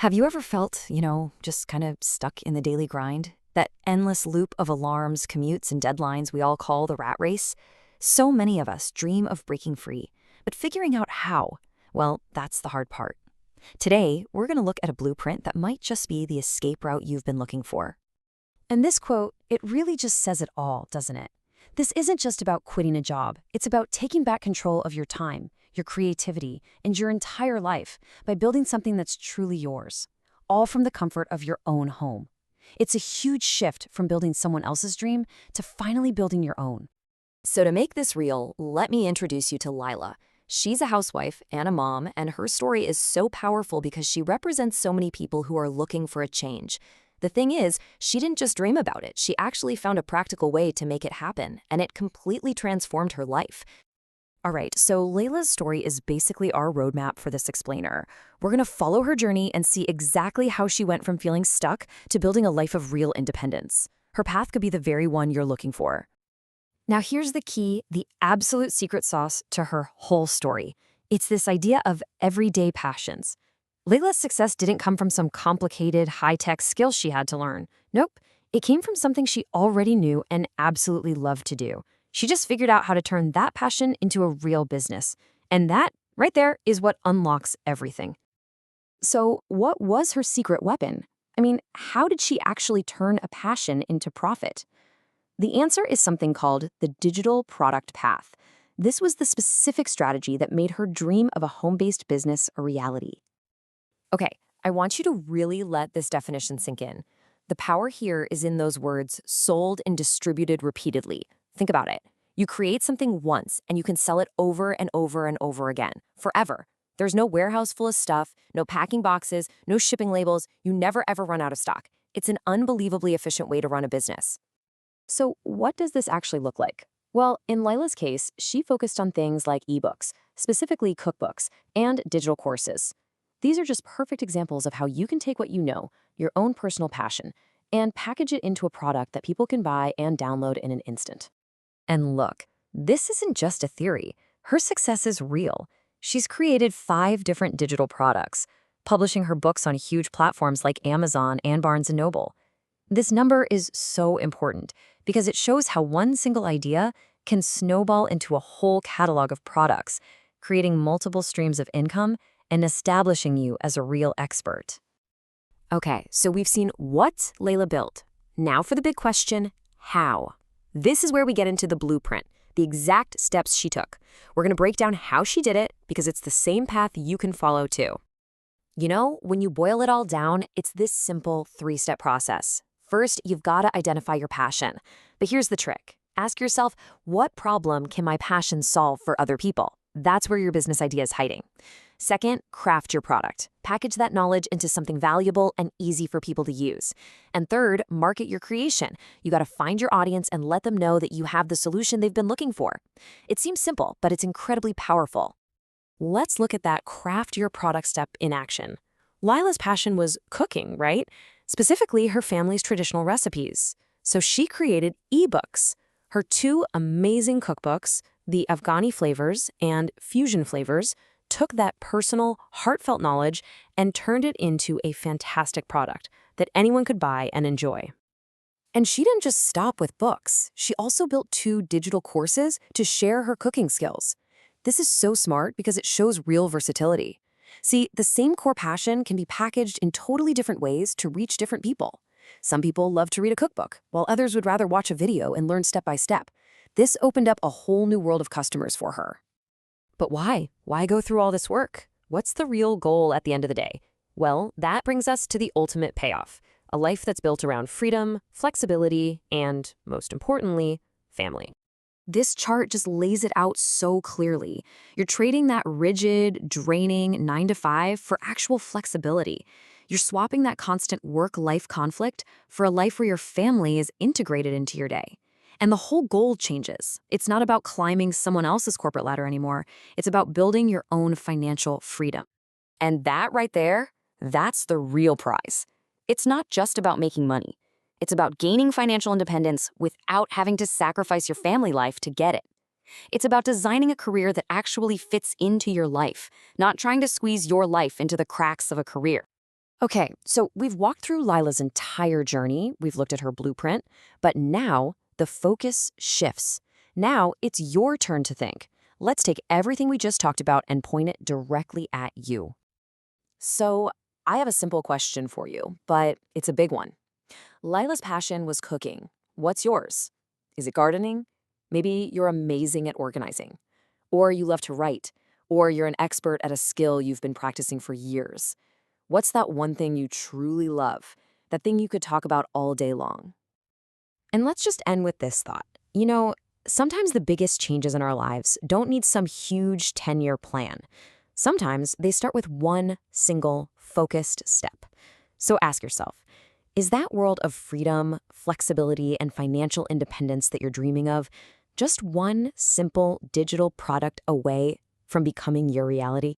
Have you ever felt, just kind of stuck in the daily grind? That endless loop of alarms, commutes, and deadlines we all call the rat race? So many of us dream of breaking free, but figuring out how, well, that's the hard part. Today, we're going to look at a blueprint that might just be the escape route you've been looking for. And this quote, it really just says it all, doesn't it? This isn't just about quitting a job. It's about taking back control of your time, your creativity, and your entire life by building something that's truly yours, all from the comfort of your own home. It's a huge shift from building someone else's dream to finally building your own. So to make this real, let me introduce you to Lila. She's a housewife and a mom, and her story is so powerful because she represents so many people who are looking for a change. The thing is, she didn't just dream about it. She actually found a practical way to make it happen, and it completely transformed her life. All right, so Layla's story is basically our roadmap for this explainer. We're going to follow her journey and see exactly how she went from feeling stuck to building a life of real independence. Her path could be the very one you're looking for. Now here's the key, the absolute secret sauce to her whole story. It's this idea of everyday passions. Layla's success didn't come from some complicated, high-tech skills she had to learn. Nope, it came from something she already knew and absolutely loved to do. She just figured out how to turn that passion into a real business. And that, right there, is what unlocks everything. So what was her secret weapon? How did she actually turn a passion into profit? The answer is something called the digital product path. This was the specific strategy that made her dream of a home-based business a reality. Okay, I want you to really let this definition sink in. The power here is in those words, sold and distributed repeatedly. Think about it. You create something once, and you can sell it over and over and over again, forever. There's no warehouse full of stuff, no packing boxes, no shipping labels. You never ever run out of stock. It's an unbelievably efficient way to run a business. So what does this actually look like? Well, in Lila's case, she focused on things like ebooks, specifically cookbooks, and digital courses. These are just perfect examples of how you can take what you know, your own personal passion, and package it into a product that people can buy and download in an instant. And look, this isn't just a theory. Her success is real. She's created 5 different digital products, publishing her books on huge platforms like Amazon and Barnes & Noble. This number is so important because it shows how one single idea can snowball into a whole catalog of products, creating multiple streams of income and establishing you as a real expert. Okay, so we've seen what Layla built. Now for the big question, how? This is where we get into the blueprint, the exact steps she took. We're going to break down how she did it because it's the same path you can follow too. When you boil it all down, it's this simple 3-step process. First, you've got to identify your passion. But here's the trick. Ask yourself, what problem can my passion solve for other people? That's where your business idea is hiding. Second, craft your product. Package that knowledge into something valuable and easy for people to use. And third, market your creation. You got to find your audience and let them know that you have the solution they've been looking for. It seems simple, but it's incredibly powerful. Let's look at that craft your product step in action. Lila's passion was cooking, right? Specifically, her family's traditional recipes. So she created ebooks. Her 2 amazing cookbooks, the Afghani flavors and fusion flavors, took that personal, heartfelt knowledge and turned it into a fantastic product that anyone could buy and enjoy. And she didn't just stop with books. She also built 2 digital courses to share her cooking skills. This is so smart because it shows real versatility. See, the same core passion can be packaged in totally different ways to reach different people. Some people love to read a cookbook, while others would rather watch a video and learn step by step. This opened up a whole new world of customers for her. But why? Why go through all this work? What's the real goal at the end of the day? Well, that brings us to the ultimate payoff, a life that's built around freedom, flexibility, and, most importantly, family. This chart just lays it out so clearly. You're trading that rigid, draining 9-to-5 for actual flexibility. You're swapping that constant work-life conflict for a life where your family is integrated into your day. And the whole goal changes. It's not about climbing someone else's corporate ladder anymore. It's about building your own financial freedom. And that right there, that's the real prize. It's not just about making money. It's about gaining financial independence without having to sacrifice your family life to get it. It's about designing a career that actually fits into your life, not trying to squeeze your life into the cracks of a career. Okay, so we've walked through Lila's entire journey. We've looked at her blueprint, but now the focus shifts. Now it's your turn to think. Let's take everything we just talked about and point it directly at you. So, I have a simple question for you, but it's a big one. Lila's passion was cooking. What's yours? Is it gardening? Maybe you're amazing at organizing, or you love to write, or you're an expert at a skill you've been practicing for years. What's that one thing you truly love? That thing you could talk about all day long? And let's just end with this thought. Sometimes the biggest changes in our lives don't need some huge 10-year plan. Sometimes they start with one single focused step. So ask yourself, is that world of freedom, flexibility, and financial independence that you're dreaming of just one simple digital product away from becoming your reality?